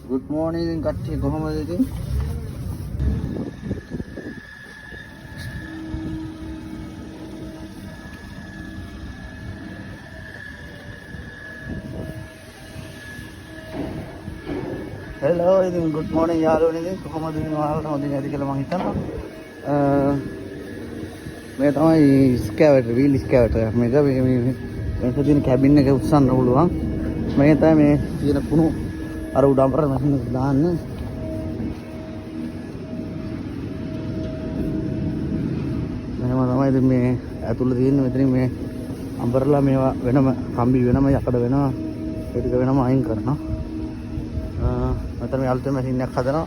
Good morning ඉතින් කට්ටිය කොහමද ඉතින්? Hello ඉතින් good morning යාළුවනේ ඉතින් කොහමද ඉතින් ඔයාලට හොඳින් ඇති කියලා මම හිතනවා. මේ තමයි ස්කැවටර් වීල් ස්කැවටර් මේක මේක තියෙන කැබින් එක උස්සන්න පුළුවන්. මේ තමයි මේ තියෙන කුණු අර උඩ අඹර මැෂින් එක දාන්න. මෙහෙම තමයි ඉතින් මේ ඇතුළේ තියෙන මෙතනින් මේ අඹරලා මේවා වෙනම කම්බි වෙනම යකඩ වෙනවා ඒ ටික වෙනම අයින් කරනවා. මෙතන මේ අලුතෙන් මැෂින් එකක් හදනවා.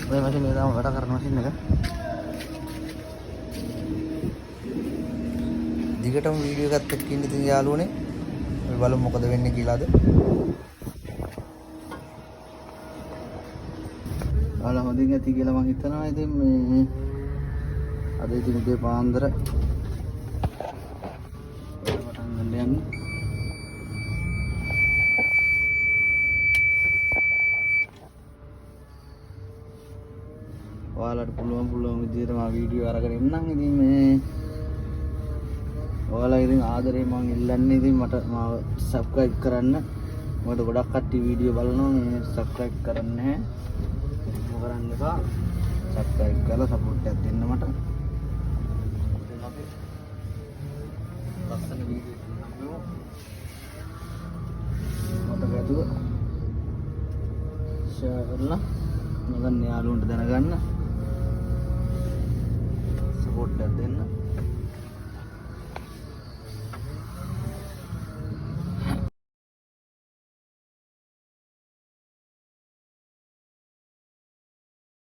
මේ මැෂින් එක තමයි වැඩ කරන මැෂින් එක. දිගටම වීඩියෝ එකත් එක්ක ඉන්න ඉතින් යාළුවනේ. අපි බලමු මොකද වෙන්නේ කියලාද. ඔයාලා හොඳින් ඇති කියලා මම හිතනවා. ඉතින් මේ අද ඉතින් උදේ පාන්දර පටන් ගන්න යන්නේ. ඔයාලට පුළුවන් විදිහට මම වීඩියෝ අරගෙන ඉන්නම්. ඉතින් මේ ඔයාලා ඉතින් ආදරේ මම ඉල්ලන්නේ ඉතින් මට මාව සබ්ස්ක්‍රයිබ් කරන්න. මොකද ගොඩක් කට්ටිය වීඩියෝ බලනවා මේ සබ්ස්ක්‍රයිබ් කරන්නේ නැහැ. මොකද කරන්න එපා. සබ්ස්ක්‍රයිබ් කරලා සපෝට් එකක් දෙන්න මට. දැන් අපි ලස්සන වීඩියෝ එකක් ගන්නවා. මට ගැතුව ෂෙයා කරලා මගන් යාළුවන්ට දැනගන්න. සපෝට් එකක් දෙන්න.